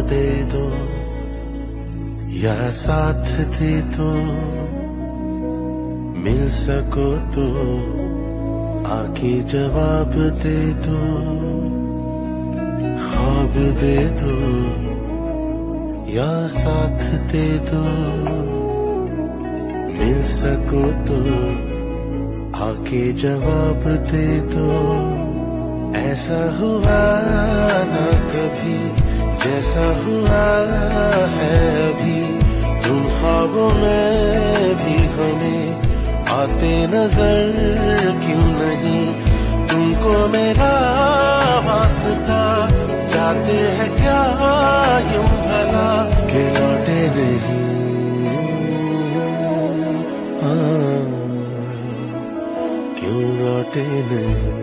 दे दो या साथ दे दो, मिल सको तो आके जवाब दे दो, ख्वाब दे दो या साथ दे दो, मिल सको तो आके जवाब दे दो। ऐसा हुआ ना कभी जैसा हुआ है अभी, तुम ख्वाबों में भी हमें आते नजर क्यों नहीं। तुमको मेरा वास्ता चाहते हैं क्या यूं भला कि लौटे नहीं, क्यों लौटे नहीं।